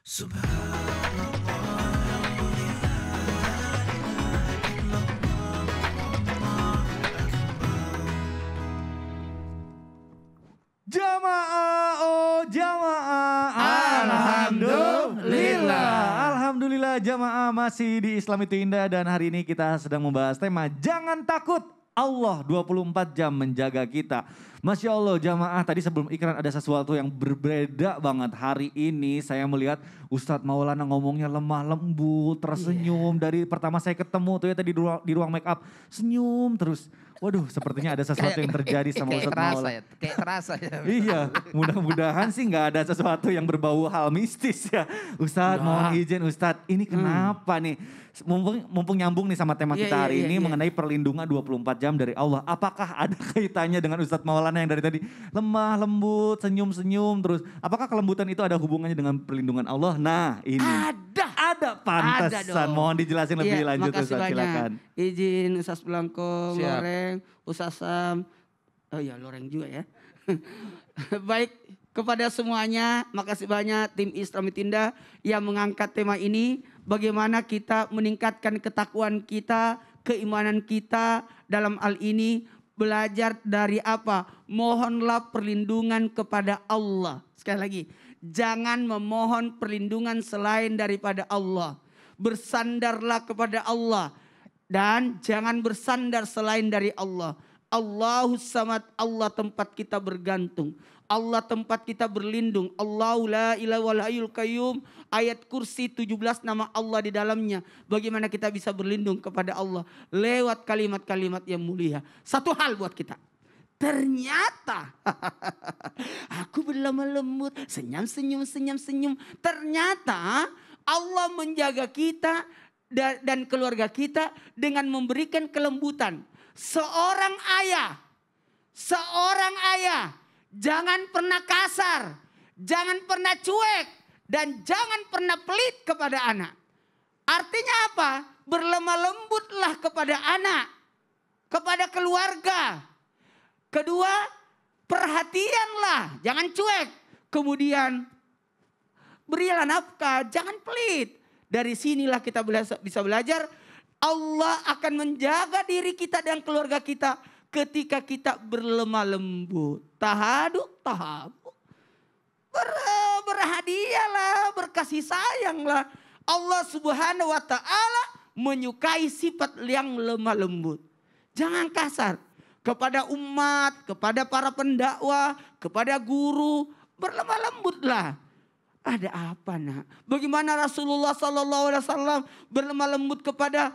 Jamaah, oh jamaah, alhamdulillah. Alhamdulillah jamaah masih di Islam itu indah dan hari ini kita sedang membahas tema jangan takut. Allah 24 jam menjaga kita. Masya Allah jamaah, tadi sebelum iklan ada sesuatu yang berbeda banget. Hari ini saya melihat Ustadz Maulana ngomongnya lemah lembut, tersenyum. Dari pertama saya ketemu tuh ya tadi di ruang make up, senyum terus. Waduh sepertinya ada sesuatu yang terjadi sama Ustadz Maulana. Kayak terasa ya. Iya, mudah-mudahan sih nggak ada sesuatu yang berbau hal mistis ya. Ustadz mohon izin Ustadz, ini kenapa nih? Mumpung nyambung nih sama tema kita hari ini mengenai perlindungan 24 jam dari Allah. Apakah ada kaitannya dengan Ustadz Maulana yang dari tadi lemah, lembut, senyum-senyum terus. Apakah kelembutan itu ada hubungannya dengan perlindungan Allah? Nah ini. Ada pantesan. Mohon dijelasin lebih lanjut Ustadz, silakan. Izin Ustadz Blanko, Loreng, Ustadz Sam. Oh ya Loreng juga ya. Baik kepada semuanya, makasih banyak tim Islam itu indah yang mengangkat tema ini. Bagaimana kita meningkatkan ketakwaan kita, keimanan kita dalam hal ini. Belajar dari apa? Mohonlah perlindungan kepada Allah. Sekali lagi, jangan memohon perlindungan selain daripada Allah. Bersandarlah kepada Allah. Dan jangan bersandar selain dari Allah. Allahus Samad, Allah tempat kita bergantung. Allah tempat kita berlindung. Allahu la ilaha wal hayyul qayyum. Ayat kursi 17 nama Allah di dalamnya. Bagaimana kita bisa berlindung kepada Allah lewat kalimat-kalimat yang mulia. Satu hal buat kita. Ternyata aku berlemah lembut, senyum. Ternyata Allah menjaga kita dan keluarga kita dengan memberikan kelembutan. Seorang ayah jangan pernah kasar, jangan pernah cuek, dan jangan pernah pelit kepada anak. Artinya apa? Berlemah lembutlah kepada anak, kepada keluarga. Kedua, perhatianlah, jangan cuek. Kemudian, berilah nafkah, jangan pelit. Dari sinilah kita bisa belajar, Allah akan menjaga diri kita dan keluarga kita ketika kita berlemah lembut. Tahabu. Berhadiahlah, berkasih sayanglah. Allah Subhanahu wa ta'ala menyukai sifat yang lemah lembut. Jangan kasar. Kepada umat, kepada para pendakwah, kepada guru, berlemah lembutlah. Ada apa nak? Bagaimana Rasulullah SAW berlemah lembut kepada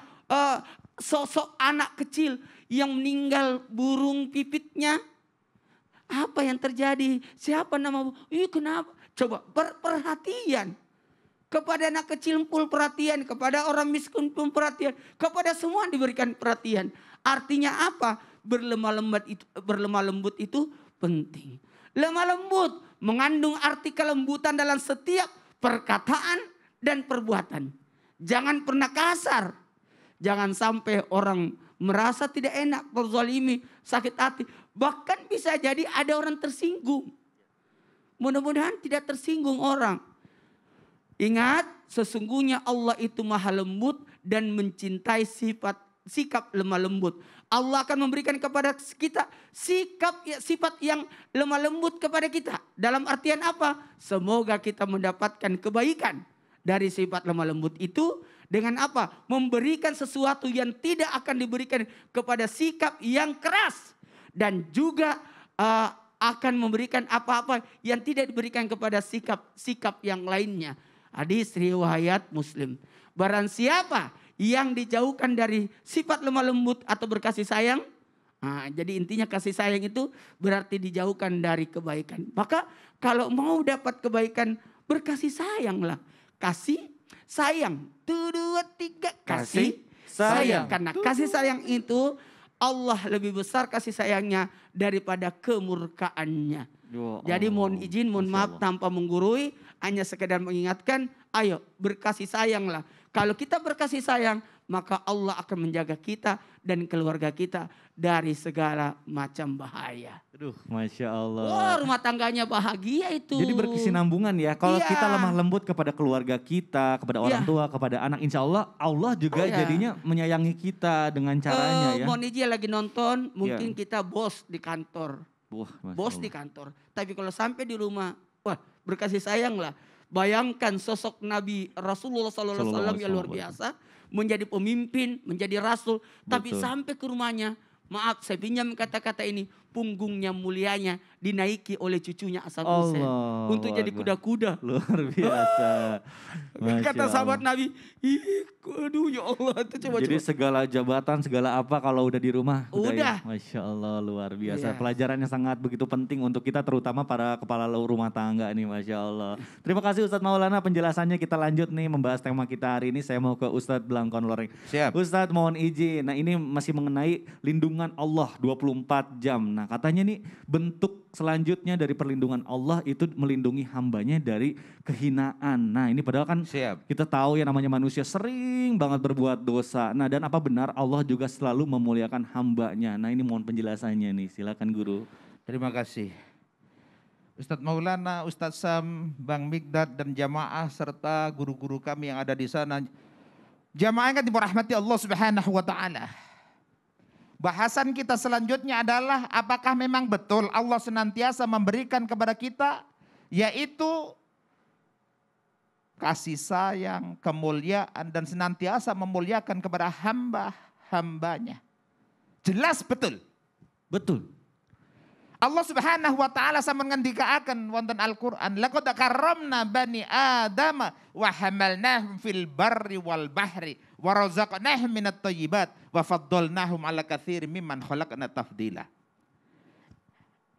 sosok anak kecil yang meninggal burung pipitnya? Apa yang terjadi? Siapa nama? Kenapa? Coba perhatian. Kepada anak kecil pun perhatian. Kepada orang miskin pun perhatian. Kepada semua diberikan perhatian. Artinya apa? Berlemah lembut itu penting. Lemah lembut mengandung arti kelembutan dalam setiap perkataan dan perbuatan. Jangan pernah kasar. Jangan sampai orang merasa tidak enak, terzalimi, sakit hati. Bahkan bisa jadi ada orang tersinggung. Mudah-mudahan tidak tersinggung orang. Ingat, sesungguhnya Allah itu maha lembut dan mencintai sikap lemah lembut. Allah akan memberikan kepada kita sifat yang lemah lembut kepada kita. Dalam artian apa? Semoga kita mendapatkan kebaikan dari sifat lemah lembut itu. Dengan apa? Memberikan sesuatu yang tidak akan diberikan kepada sikap yang keras. Dan juga akan memberikan apa-apa yang tidak diberikan kepada sikap yang lainnya. Hadis riwayat Muslim. Barang siapa yang dijauhkan dari sifat lemah lembut atau berkasih sayang. Jadi intinya kasih sayang itu berarti dijauhkan dari kebaikan. Maka kalau mau dapat kebaikan berkasih sayanglah. Kasih sayang. 1, 2, 3 kasih sayang. Karena kasih sayang itu Allah lebih besar kasih sayangnya daripada kemurkaannya. Jadi mohon izin, mohon maaf tanpa menggurui. Hanya sekedar mengingatkan, ayo berkasih sayanglah. Kalau kita berkasih sayang, maka Allah akan menjaga kita dan keluarga kita dari segala macam bahaya. Aduh, Masya Allah. Wah, rumah tangganya bahagia itu. Jadi berkesinambungan ya. Kalau Iya. kita lemah lembut kepada keluarga kita, kepada orang Iya. tua, kepada anak, insya Allah Allah juga Iya. jadinya menyayangi kita dengan caranya ya. Mohon izin lagi nonton, mungkin kita bos di kantor. Wah, Masya Bos Allah. di kantor. Tapi kalau sampai di rumah, wah berkasih sayang lah. Bayangkan sosok Nabi Rasulullah SAW yang luar biasa. Menjadi pemimpin, menjadi rasul. Tapi Betul. sampai ke rumahnya, maaf saya pinjam kata-kata ini. Punggungnya mulianya dinaiki oleh cucunya Hasan Hussein. Allah Untuk jadi Akbar. kuda-kuda. Luar biasa. Masya Kata sahabat Allah. Nabi, aduh ya Allah. Itu coba-coba. Jadi segala jabatan, segala apa kalau udah di rumah. Udah. Ya? Masya Allah luar biasa. Iya. Pelajarannya sangat begitu penting untuk kita terutama para kepala rumah tangga nih Masya Allah. Terima kasih Ustadz Maulana penjelasannya. Kita lanjut nih membahas tema kita hari ini. Saya mau ke Ustadz Blangkon Loreng. Siap. Ustadz mohon izin. Nah ini masih mengenai lindungan Allah 24 jam. Nah katanya nih bentuk selanjutnya dari perlindungan Allah itu melindungi hambanya dari kehinaan. Nah ini padahal kan Siap. kita tahu ya namanya manusia sering banget berbuat dosa. Nah dan apa benar Allah juga selalu memuliakan hambanya. Nah ini mohon penjelasannya nih, silakan guru. Terima kasih. Ustadz Maulana, Ustadz Sam, Bang Migdad dan jamaah serta guru-guru kami yang ada di sana. Jamaah yang dirahmati Allah Subhanahu wa taala. Bahasan kita selanjutnya adalah apakah memang betul Allah senantiasa memberikan kepada kita yaitu kasih sayang, kemuliaan dan senantiasa memuliakan kepada hamba-hambanya. Jelas betul. Betul. Allah Subhanahu wa taala sampun ngendikaaken wonten Al-Qur'an, laqad karramna bani Adam wa hamalnahum fil barri wal bahri wa razaqnahum minat thayyibat wa faddalnahum ala katsirin mimman khalaqna tafdila.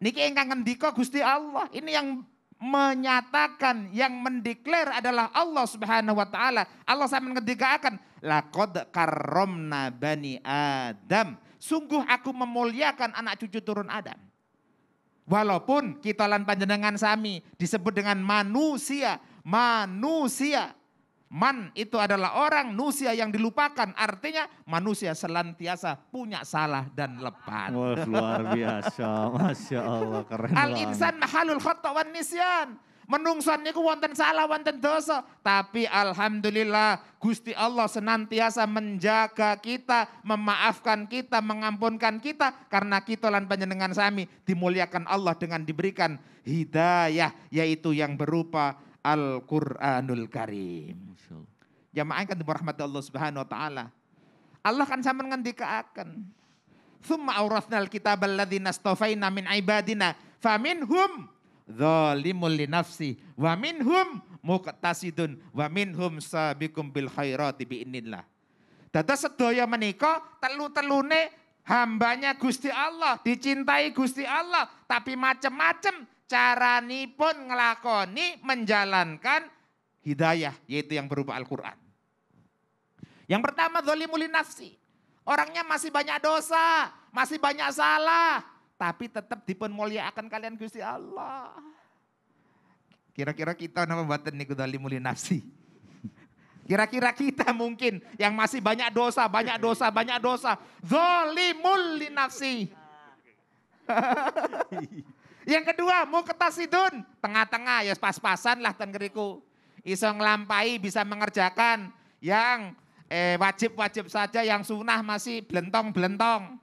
Niki ingkang ngendika Gusti Allah, ini yang menyatakan, yang mendeklar adalah Allah Subhanahu wa taala. Allah sampun ngendikaaken, laqad karramna bani Adam. Sungguh aku memuliakan anak cucu turun Adam. Walaupun kita lan panjenengan sami disebut dengan manusia. Manusia. Man itu adalah orang, nusia yang dilupakan. Artinya manusia senantiasa punya salah dan lepat. Wah luar biasa, Masya Allah keren Al banget. insan mahalul khata' wan nisyan. Menungsan niku wonten salah wonten dosa, tapi alhamdulillah Gusti Allah senantiasa menjaga kita, memaafkan kita, mengampunkan kita karena kita lan panjenengan sami dimuliakan Allah dengan diberikan hidayah yaitu yang berupa Al-Qur'anul Karim. Masya Allah. Jamaah kan dirahmati Allah Subhanahu wa taala. Allah kan sampean ngendikaaken. Tsumma awrathnal kitabal ladzina astafaina min ibadina faminhum zalimul li nafsi wa minhum muqtasidun wa minhum sabiqum bil khairati biidznillah. Dados sedaya menika telu-telune hambanya Gusti Allah, dicintai Gusti Allah, tapi macam-macam caranipun ngelakoni menjalankan hidayah yaitu yang berupa Al-Qur'an. Yang pertama zalimul li nafsi. Orangnya masih banyak dosa, masih banyak salah, tapi tetap dipun muliakan kalian Gusti Allah. Kira-kira kita nama batin niku zalimul li nafsi. Kira-kira kita mungkin yang masih banyak dosa, banyak dosa, banyak dosa. Zalimul li nafsi. Yang kedua, muqtasidun, tengah-tengah ya pas-pasan lah ten ngeriku. Iso nglampahi bisa mengerjakan yang wajib-wajib saja, yang sunnah masih belentong-belentong.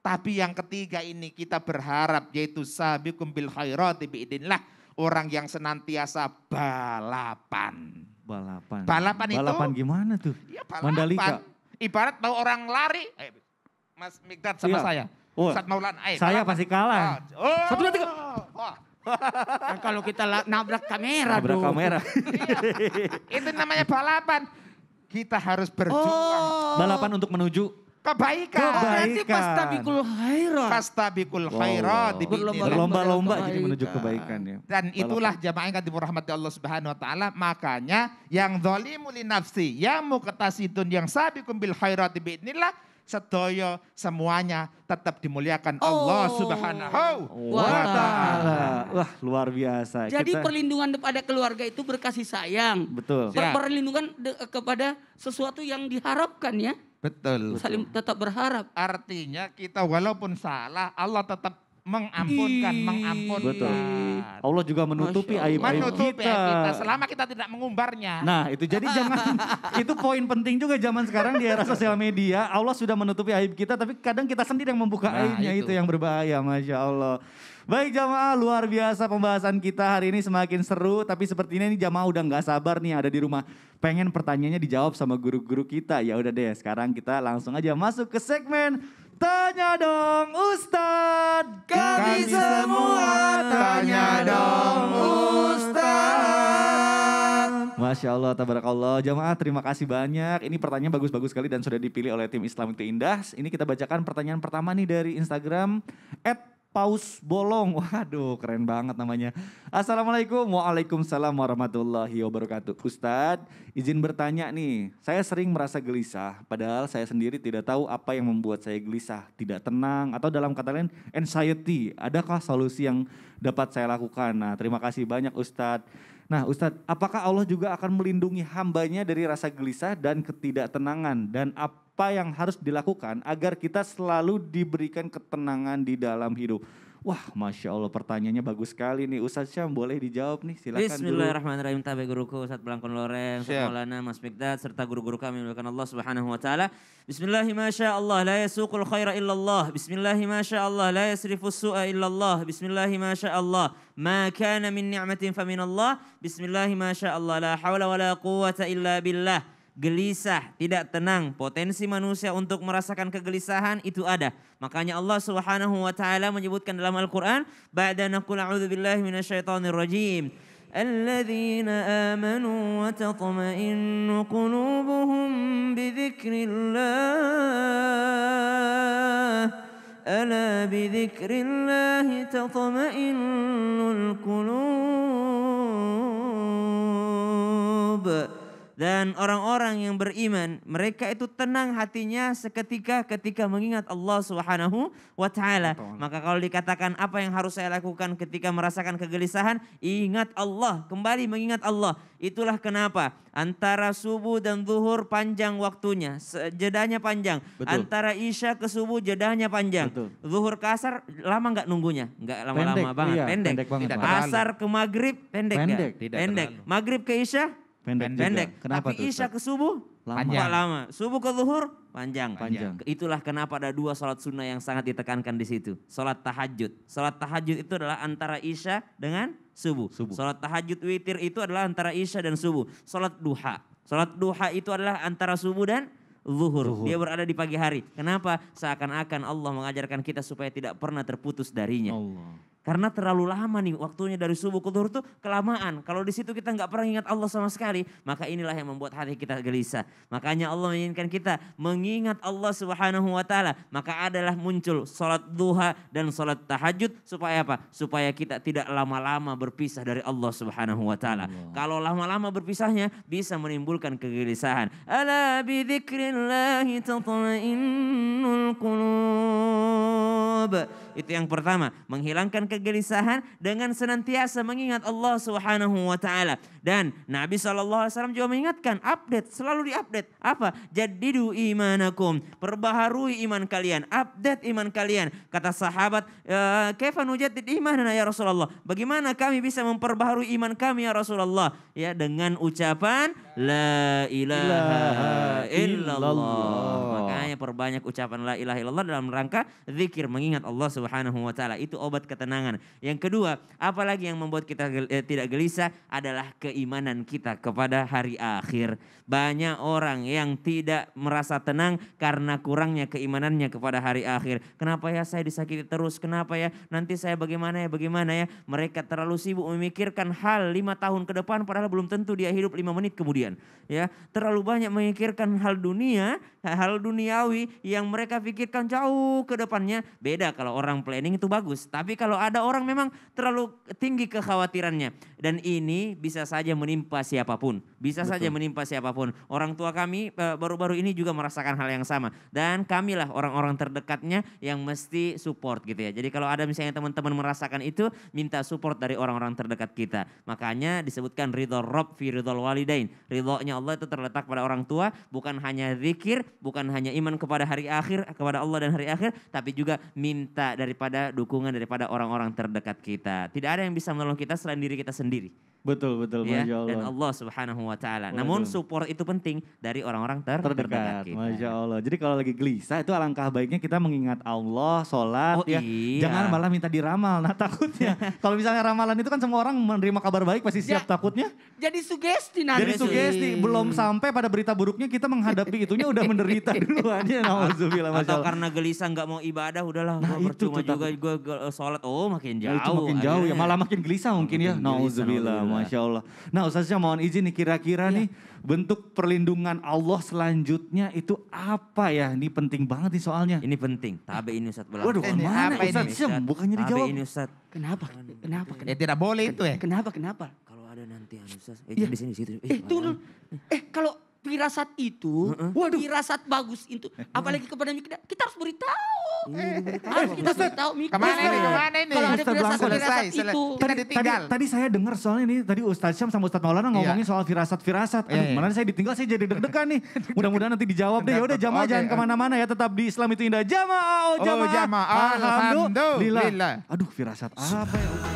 Tapi yang ketiga ini kita berharap yaitu sabiqum bil khairati biidznillah, orang yang senantiasa balapan. Balapan. Balapan itu? Balapan gimana tuh? Ya balapan. Mandalika. Ibarat mau orang lari, Mas Migdad sama Iya. saya. Oh, Ustadz Maulana, saya balapan. pasti kalah. Oh. Satu, dua, tiga. Wah. Kan kalau kita nabrak kamera Nabrak dong. kamera. Iya. Itu namanya balapan. Kita harus berjuang. Oh. Balapan untuk menuju Kebaikan. Berarti Kebaikan. pastabikul khairat. Fastabiqul khairat. Wow. biidznillah. berlomba-lomba Kebaikan. jadi menuju kebaikan ya. Dan itulah jamaah yang dirahmati Allah Subhanahu wa taala, makanya yang zalimul li nafsi, yang muqtasidun, yang sabiqum bil khairati biidznillah, sedaya semuanya tetap dimuliakan Allah Subhanahu Wa wa ta'ala. taala. Wah luar biasa. Jadi Kita- perlindungan kepada keluarga itu berkasih sayang. Betul. Siap. Perlindungan kepada sesuatu yang diharapkan ya. Betul. Saling tetap berharap. Artinya kita walaupun salah, Allah tetap mengampunkan. Betul. Allah juga menutupi Masya Allah. aib-aib Menutupi kita. aib kita selama kita tidak mengumbarnya. Nah itu jadi jangan, itu poin penting juga zaman sekarang di era sosial media. Allah sudah menutupi aib kita tapi kadang kita sendiri yang membuka Nah, aibnya, itu. itu yang berbahaya, Masya Allah. Baik jamaah, luar biasa pembahasan kita hari ini semakin seru. Tapi sepertinya ini jamaah udah gak sabar nih ada di rumah. Pengen pertanyaannya dijawab sama guru-guru kita. Ya udah deh sekarang kita langsung aja masuk ke segmen Tanya Dong Ustadz. Kami semua tanya dong Ustadz. Masya Allah, tabarakallah. Jamaah terima kasih banyak. Ini pertanyaan bagus-bagus sekali dan sudah dipilih oleh tim Islam itu Indah. Ini kita bacakan pertanyaan pertama nih dari Instagram @Paus Bolong. Waduh keren banget namanya. Assalamualaikum, waalaikumsalam warahmatullahi wabarakatuh. Ustadz izin bertanya nih. Saya sering merasa gelisah. Padahal saya sendiri tidak tahu apa yang membuat saya gelisah. Tidak tenang atau dalam kata lain anxiety. Adakah solusi yang dapat saya lakukan? Nah terima kasih banyak Ustadz. Nah Ustadz, apakah Allah juga akan melindungi hambanya dari rasa gelisah dan ketidaktenangan? Dan apa yang harus dilakukan agar kita selalu diberikan ketenangan di dalam hidup? Wah Masya Allah pertanyaannya bagus sekali nih. Ustadz Syam boleh dijawab nih, silakan dulu. Bismillahirrahmanirrahim. Tabe guruku Ustadz Belangkon Loreng, Ustadz Siap. Maulana Mas Mikdad serta guru-guru kami melakukan Allah Subhanahu wa taala. Bismillahi masyaallah la yasuqul khaira illallah. Bismillahi masyaallah la yasrifus su'a illallah. Bismillahi masyaallah ma kana min ni'matin faminallah. Bismillahi masyaallah la haula wala quwwata illa billah. Gelisah, tidak tenang, potensi manusia untuk merasakan kegelisahan itu ada. Makanya Allah Subhanahu wa taala menyebutkan dalam Al-Qur'an, ba'da naqul a'udzubillahi minasyaitonir rajim. Alladzina amanu wa tatma'innu qulubuhum bidzikrillah. Ala bidzikrillah tatma'innul qulub. Dan orang-orang yang beriman, mereka itu tenang hatinya seketika ketika mengingat Allah Subhanahu wa taala. Maka kalau dikatakan apa yang harus saya lakukan ketika merasakan kegelisahan, ingat Allah, kembali mengingat Allah. Itulah kenapa antara subuh dan zuhur panjang waktunya, jedanya panjang. Betul. Antara isya ke subuh jedanya panjang. Betul. Zuhur ke asar lama nggak nunggunya? Nggak lama-lama banget, iya, pendek. pendek banget. Tidak Pak. terlalu. Asar ke maghrib pendek nggak? Pendek. Tidak Pendek. terlalu. Maghrib ke isya Pendek. pendek. Juga. Kenapa Tapi tuh, isya Ustadz? ke subuh Lama. kok lama. Subuh ke zuhur panjang. Panjang. Itulah kenapa ada dua sholat sunnah yang sangat ditekankan di situ. Sholat tahajud. Sholat tahajud itu adalah antara isya dengan subuh. Sholat tahajud witir itu adalah antara isya dan subuh. Sholat duha. Sholat duha itu adalah antara subuh dan zuhur. Dia berada di pagi hari. Kenapa? Seakan-akan Allah mengajarkan kita supaya tidak pernah terputus darinya. Allah. Karena terlalu lama nih waktunya dari subuh ke zuhur tuh kelamaan. Kalau di situ kita nggak pernah ingat Allah sama sekali, maka inilah yang membuat hati kita gelisah. Makanya Allah menginginkan kita mengingat Allah Subhanahu wa taala. Maka adalah muncul salat duha dan salat tahajud supaya apa? Supaya kita tidak lama-lama berpisah dari Allah Subhanahu wa taala. Kalau lama-lama berpisahnya bisa menimbulkan kegelisahan. Ala bi dzikrillahi tatma'innul qulub. Itu yang pertama, menghilangkan kegelisahan dengan senantiasa mengingat Allah Subhanahu wa taala. Dan Nabi SAW juga mengingatkan, update, selalu diupdate. Apa? Jaddidu imanakum, perbaharui iman kalian, update iman kalian. Kata sahabat, kaifa nujaddid imanana ya Rasulullah? Bagaimana kami bisa memperbaharui iman kami ya Rasulullah? Ya, dengan ucapan la ilaha illallah. Makanya perbanyak ucapan la ilaha illallah dalam rangka zikir, mengingat Allah Subhanahu wa taala. Itu obat ketenangan. Yang kedua, apalagi yang membuat kita tidak gelisah adalah keimanan kita kepada hari akhir. Banyak orang yang tidak merasa tenang karena kurangnya keimanannya kepada hari akhir. Kenapa ya saya disakiti terus? Kenapa ya nanti saya bagaimana ya? Mereka terlalu sibuk memikirkan hal 5 tahun ke depan padahal belum tentu dia hidup 5 menit kemudian. Ya, terlalu banyak memikirkan hal dunia, hal duniawi yang mereka pikirkan jauh ke depannya. Beda kalau orang planning itu bagus. Tapi kalau ada orang memang terlalu tinggi kekhawatirannya. Dan ini bisa saja menimpa siapapun. Bisa saja menimpa siapapun. Orang tua kami baru-baru ini juga merasakan hal yang sama. Dan kamilah orang-orang terdekatnya yang mesti support gitu ya. Jadi kalau ada misalnya teman-teman merasakan itu, minta support dari orang-orang terdekat kita. Makanya disebutkan ridho Rabb fi ridhol walidain. Ridhonya Allah itu terletak pada orang tua, bukan hanya zikir, bukan hanya iman kepada hari akhir, kepada Allah dan hari akhir, tapi juga minta daripada dukungan daripada orang-orang terdekat kita. Tidak ada yang bisa menolong kita selain diri kita sendiri. Betul, Ya, Masya Allah. dan Allah Subhanahu wa taala. Waduh. Namun support itu penting dari orang-orang terdekat Terdekat, kita. Masya Allah. Jadi kalau lagi gelisah itu alangkah baiknya kita mengingat Allah, sholat Oh, ya. iya. Jangan malah minta diramal, nah takutnya. Kalau misalnya ramalan itu kan semua orang menerima kabar baik pasti siap, Ya. takutnya. Jadi sugesti nanti. Jadi sugesti, belum sampai pada berita buruknya kita menghadapi itunya udah menderita duluan ya. Nauzubillah, Masya Atau Allah. karena gelisah nggak mau ibadah, udahlah Nah, gua itu percuma tuh juga gue sholat. Oh makin Nah, jauh. itu makin jauh ya, akhirnya. malah makin gelisah mungkin ya. Makin gelisah, Nauzubillah, nauzubillah. Masya Allah. Nah Ustaznya mohon izin nih kira-kira nih bentuk perlindungan Allah selanjutnya itu apa ya? Ini penting banget nih soalnya. Ini penting. Tabe ini Ustaz. Waduh, Ini mana apa ini? Ustaz Syam? Bukannya dijawab. Tabe ini Ustaz. Kenapa? Kenapa? Ya tidak boleh itu ya. Kenapa? Kenapa? Kalau ada nanti Ustaz. Iya. Di sini situ. Turun. Kalau firasat itu, firasat bagus itu, apalagi kepada Mika, kita harus beritahu. Harus kita beritahu Mika. Kemana ini? Kemana ini? Kalau ada Ustaz Blanco. firasat-firasat Selesai. itu. Kita ditinggal. Tadi saya dengar soalnya ini tadi Ustaz Syam sama Ustaz Maulana ngomongin soal firasat-firasat. Aduh, Iya, iya. mana saya ditinggal saya jadi deg-degan nih. Mudah-mudahan nanti dijawab deh. Ya udah jamaah Oke, jangan oke. kemana-mana ya, tetap di Islam itu indah. Jamaah, Oh, jamaah. Alhamdulillah. Aduh, firasat apa ya?